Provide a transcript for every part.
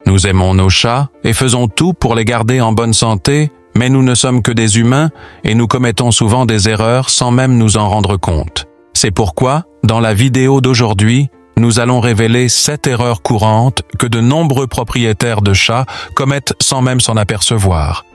Nous aimons nos chats et faisons tout pour les garder en bonne santé, mais nous ne sommes que des humains et nous commettons souvent des erreurs sans même nous en rendre compte. C'est pourquoi, dans la vidéo d'aujourd'hui, nous allons révéler 7 erreurs courantes que de nombreux propriétaires de chats commettent sans même s'en apercevoir.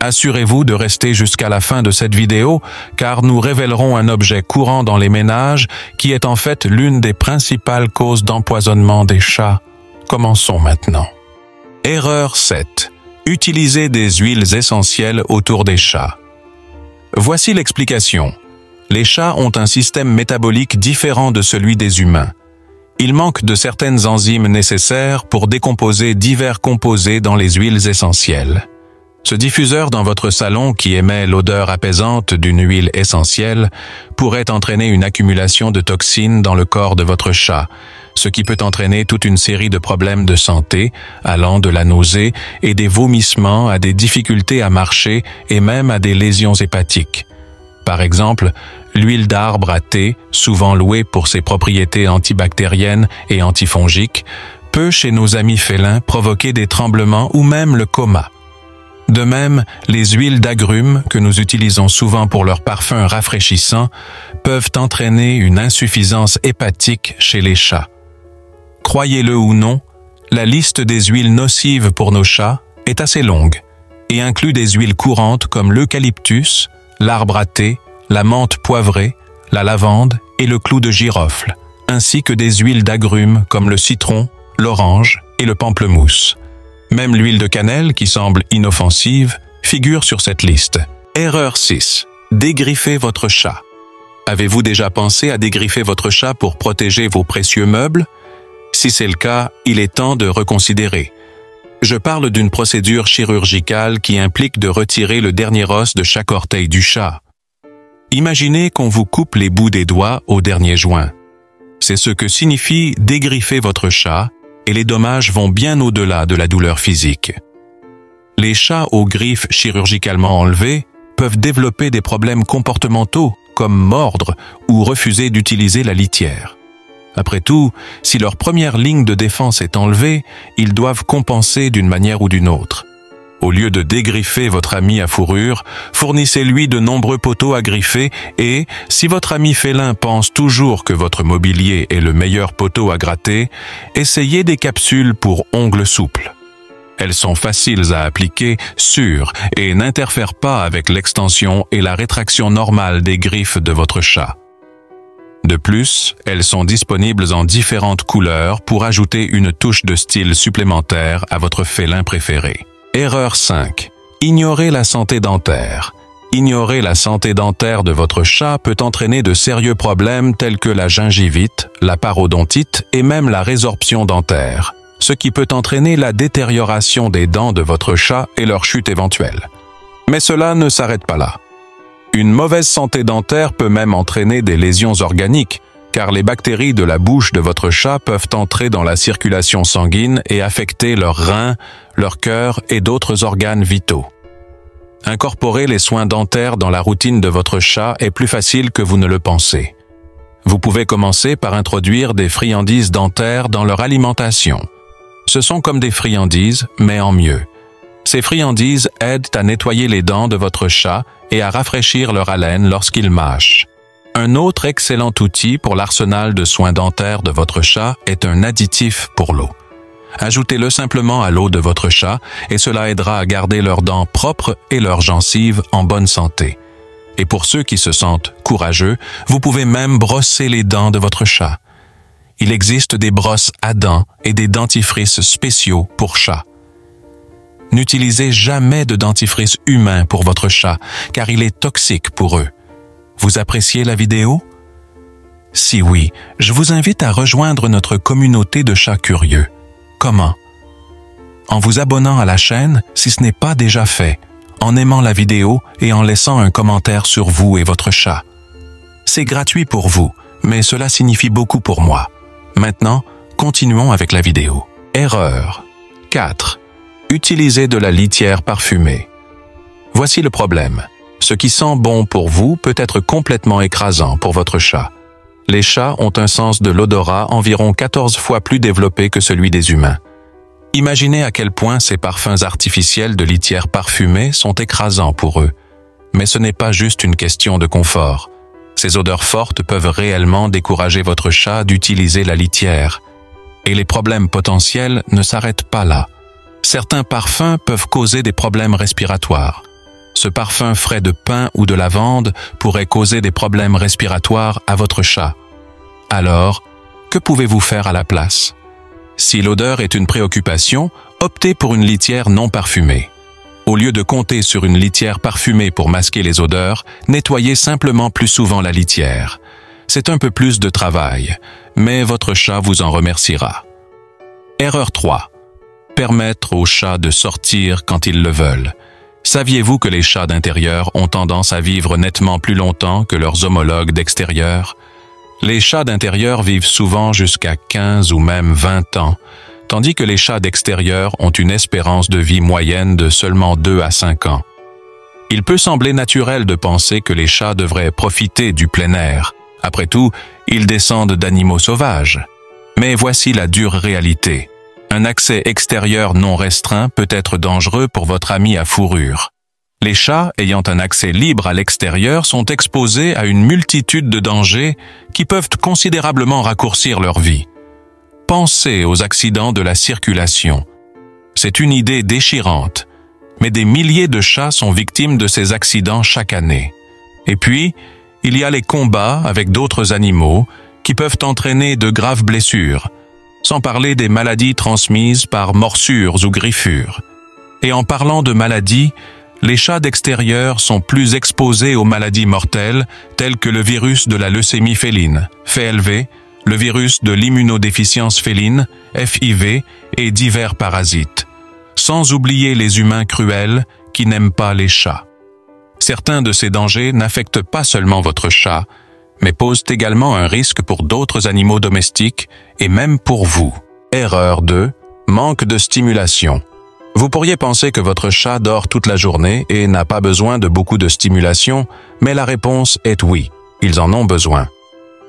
Assurez-vous de rester jusqu'à la fin de cette vidéo, car nous révélerons un objet courant dans les ménages qui est en fait l'une des principales causes d'empoisonnement des chats. Commençons maintenant. Erreur 7. Utiliser des huiles essentielles autour des chats. Voici l'explication. Les chats ont un système métabolique différent de celui des humains. Il manque de certaines enzymes nécessaires pour décomposer divers composés dans les huiles essentielles. Ce diffuseur dans votre salon qui émet l'odeur apaisante d'une huile essentielle pourrait entraîner une accumulation de toxines dans le corps de votre chat, ce qui peut entraîner toute une série de problèmes de santé, allant de la nausée et des vomissements à des difficultés à marcher et même à des lésions hépatiques. Par exemple, l'huile d'arbre à thé, souvent louée pour ses propriétés antibactériennes et antifongiques, peut chez nos amis félins provoquer des tremblements ou même le coma. De même, les huiles d'agrumes, que nous utilisons souvent pour leur parfum rafraîchissant, peuvent entraîner une insuffisance hépatique chez les chats. Croyez-le ou non, la liste des huiles nocives pour nos chats est assez longue et inclut des huiles courantes comme l'eucalyptus, l'arbre à thé, la menthe poivrée, la lavande et le clou de girofle, ainsi que des huiles d'agrumes comme le citron, l'orange et le pamplemousse. Même l'huile de cannelle, qui semble inoffensive, figure sur cette liste. Erreur 6. Dégriffer votre chat. Avez-vous déjà pensé à dégriffer votre chat pour protéger vos précieux meubles? Si c'est le cas, il est temps de reconsidérer. Je parle d'une procédure chirurgicale qui implique de retirer le dernier os de chaque orteil du chat. Imaginez qu'on vous coupe les bouts des doigts au dernier joint. C'est ce que signifie dégriffer votre chat, et les dommages vont bien au-delà de la douleur physique. Les chats aux griffes chirurgicalement enlevées peuvent développer des problèmes comportementaux, comme mordre ou refuser d'utiliser la litière. Après tout, si leur première ligne de défense est enlevée, ils doivent compenser d'une manière ou d'une autre. Au lieu de dégriffer votre ami à fourrure, fournissez-lui de nombreux poteaux à griffer et, si votre ami félin pense toujours que votre mobilier est le meilleur poteau à gratter, essayez des capsules pour ongles souples. Elles sont faciles à appliquer, sûres et n'interfèrent pas avec l'extension et la rétraction normale des griffes de votre chat. De plus, elles sont disponibles en différentes couleurs pour ajouter une touche de style supplémentaire à votre félin préféré. Erreur 5. Ignorer la santé dentaire. Ignorer la santé dentaire de votre chat peut entraîner de sérieux problèmes tels que la gingivite, la parodontite et même la résorption dentaire, ce qui peut entraîner la détérioration des dents de votre chat et leur chute éventuelle. Mais cela ne s'arrête pas là. Une mauvaise santé dentaire peut même entraîner des lésions organiques, car les bactéries de la bouche de votre chat peuvent entrer dans la circulation sanguine et affecter leurs reins, leur cœur et d'autres organes vitaux. Incorporer les soins dentaires dans la routine de votre chat est plus facile que vous ne le pensez. Vous pouvez commencer par introduire des friandises dentaires dans leur alimentation. Ce sont comme des friandises, mais en mieux. Ces friandises aident à nettoyer les dents de votre chat et à rafraîchir leur haleine lorsqu'il mâche. Un autre excellent outil pour l'arsenal de soins dentaires de votre chat est un additif pour l'eau. Ajoutez-le simplement à l'eau de votre chat et cela aidera à garder leurs dents propres et leurs gencives en bonne santé. Et pour ceux qui se sentent courageux, vous pouvez même brosser les dents de votre chat. Il existe des brosses à dents et des dentifrices spéciaux pour chats. N'utilisez jamais de dentifrice humain pour votre chat, car il est toxique pour eux. Vous appréciez la vidéo? Si oui, je vous invite à rejoindre notre communauté de chats curieux. Comment? En vous abonnant à la chaîne, si ce n'est pas déjà fait, en aimant la vidéo et en laissant un commentaire sur vous et votre chat. C'est gratuit pour vous, mais cela signifie beaucoup pour moi. Maintenant, continuons avec la vidéo. Erreur 4. Utilisez de la litière parfumée. Voici le problème. Ce qui sent bon pour vous peut être complètement écrasant pour votre chat. Les chats ont un sens de l'odorat environ 14 fois plus développé que celui des humains. Imaginez à quel point ces parfums artificiels de litière parfumée sont écrasants pour eux. Mais ce n'est pas juste une question de confort. Ces odeurs fortes peuvent réellement décourager votre chat d'utiliser la litière. Et les problèmes potentiels ne s'arrêtent pas là. Certains parfums peuvent causer des problèmes respiratoires. Ce parfum frais de pin ou de lavande pourrait causer des problèmes respiratoires à votre chat. Alors, que pouvez-vous faire à la place? Si l'odeur est une préoccupation, optez pour une litière non parfumée. Au lieu de compter sur une litière parfumée pour masquer les odeurs, nettoyez simplement plus souvent la litière. C'est un peu plus de travail, mais votre chat vous en remerciera. Erreur 3. Permettre aux chats de sortir quand ils le veulent. Saviez-vous que les chats d'intérieur ont tendance à vivre nettement plus longtemps que leurs homologues d'extérieur? Les chats d'intérieur vivent souvent jusqu'à 15 ou même 20 ans, tandis que les chats d'extérieur ont une espérance de vie moyenne de seulement 2 à 5 ans. Il peut sembler naturel de penser que les chats devraient profiter du plein air. Après tout, ils descendent d'animaux sauvages. Mais voici la dure réalité. Un accès extérieur non restreint peut être dangereux pour votre ami à fourrure. Les chats ayant un accès libre à l'extérieur sont exposés à une multitude de dangers qui peuvent considérablement raccourcir leur vie. Pensez aux accidents de la circulation. C'est une idée déchirante, mais des milliers de chats sont victimes de ces accidents chaque année. Et puis, il y a les combats avec d'autres animaux qui peuvent entraîner de graves blessures, sans parler des maladies transmises par morsures ou griffures. Et en parlant de maladies, les chats d'extérieur sont plus exposés aux maladies mortelles telles que le virus de la leucémie féline, FLV, le virus de l'immunodéficience féline, FIV, et divers parasites. Sans oublier les humains cruels qui n'aiment pas les chats. Certains de ces dangers n'affectent pas seulement votre chat, mais posent également un risque pour d'autres animaux domestiques et même pour vous. Erreur 2. Manque de stimulation. Vous pourriez penser que votre chat dort toute la journée et n'a pas besoin de beaucoup de stimulation, mais la réponse est oui, ils en ont besoin.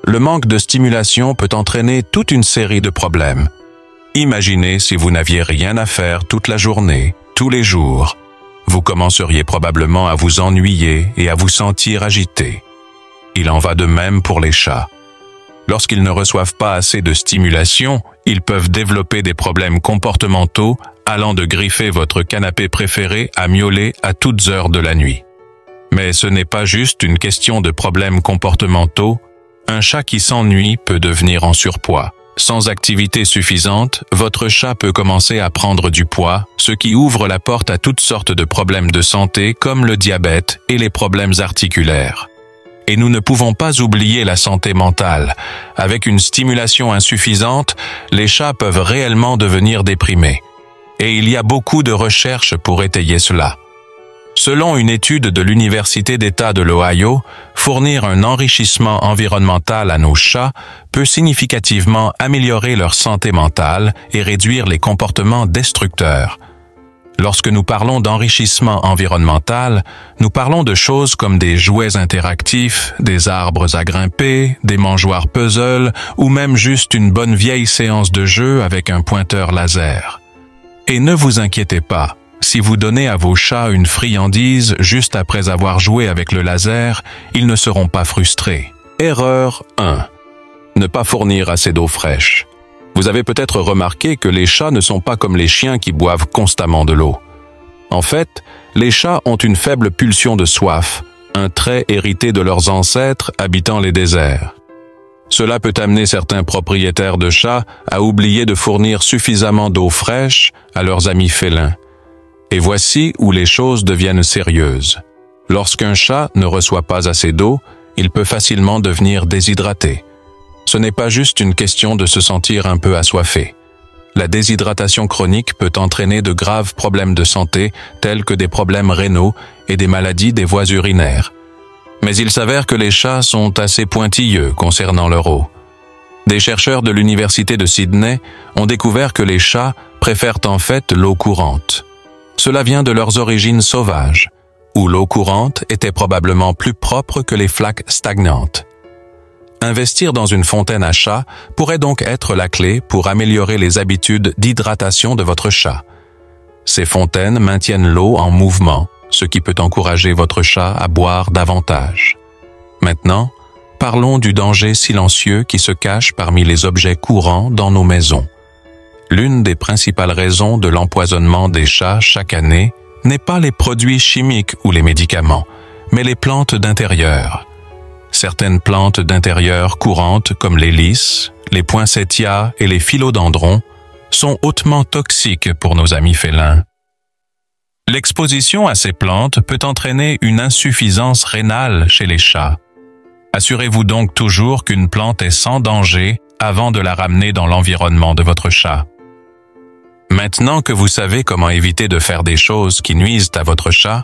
Le manque de stimulation peut entraîner toute une série de problèmes. Imaginez si vous n'aviez rien à faire toute la journée, tous les jours. Vous commenceriez probablement à vous ennuyer et à vous sentir agité. Il en va de même pour les chats. Lorsqu'ils ne reçoivent pas assez de stimulation, ils peuvent développer des problèmes comportementaux allant de griffer votre canapé préféré à miauler à toutes heures de la nuit. Mais ce n'est pas juste une question de problèmes comportementaux. Un chat qui s'ennuie peut devenir en surpoids. Sans activité suffisante, votre chat peut commencer à prendre du poids, ce qui ouvre la porte à toutes sortes de problèmes de santé comme le diabète et les problèmes articulaires. Et nous ne pouvons pas oublier la santé mentale. Avec une stimulation insuffisante, les chats peuvent réellement devenir déprimés. Et il y a beaucoup de recherches pour étayer cela. Selon une étude de l'Université d'État de l'Ohio, fournir un enrichissement environnemental à nos chats peut significativement améliorer leur santé mentale et réduire les comportements destructeurs. Lorsque nous parlons d'enrichissement environnemental, nous parlons de choses comme des jouets interactifs, des arbres à grimper, des mangeoires puzzle ou même juste une bonne vieille séance de jeu avec un pointeur laser. Et ne vous inquiétez pas, si vous donnez à vos chats une friandise juste après avoir joué avec le laser, ils ne seront pas frustrés. Erreur 1. Ne pas fournir assez d'eau fraîche. Vous avez peut-être remarqué que les chats ne sont pas comme les chiens qui boivent constamment de l'eau. En fait, les chats ont une faible pulsion de soif, un trait hérité de leurs ancêtres habitant les déserts. Cela peut amener certains propriétaires de chats à oublier de fournir suffisamment d'eau fraîche à leurs amis félins. Et voici où les choses deviennent sérieuses. Lorsqu'un chat ne reçoit pas assez d'eau, il peut facilement devenir déshydraté. Ce n'est pas juste une question de se sentir un peu assoiffé. La déshydratation chronique peut entraîner de graves problèmes de santé, tels que des problèmes rénaux et des maladies des voies urinaires. Mais il s'avère que les chats sont assez pointilleux concernant leur eau. Des chercheurs de l'Université de Sydney ont découvert que les chats préfèrent en fait l'eau courante. Cela vient de leurs origines sauvages, où l'eau courante était probablement plus propre que les flaques stagnantes. Investir dans une fontaine à chat pourrait donc être la clé pour améliorer les habitudes d'hydratation de votre chat. Ces fontaines maintiennent l'eau en mouvement, ce qui peut encourager votre chat à boire davantage. Maintenant, parlons du danger silencieux qui se cache parmi les objets courants dans nos maisons. L'une des principales raisons de l'empoisonnement des chats chaque année n'est pas les produits chimiques ou les médicaments, mais les plantes d'intérieur. Certaines plantes d'intérieur courantes comme les lys, les poinsettias et les philodendrons sont hautement toxiques pour nos amis félins. L'exposition à ces plantes peut entraîner une insuffisance rénale chez les chats. Assurez-vous donc toujours qu'une plante est sans danger avant de la ramener dans l'environnement de votre chat. Maintenant que vous savez comment éviter de faire des choses qui nuisent à votre chat,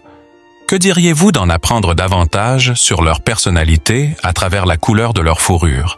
que diriez-vous d'en apprendre davantage sur leur personnalité à travers la couleur de leur fourrure?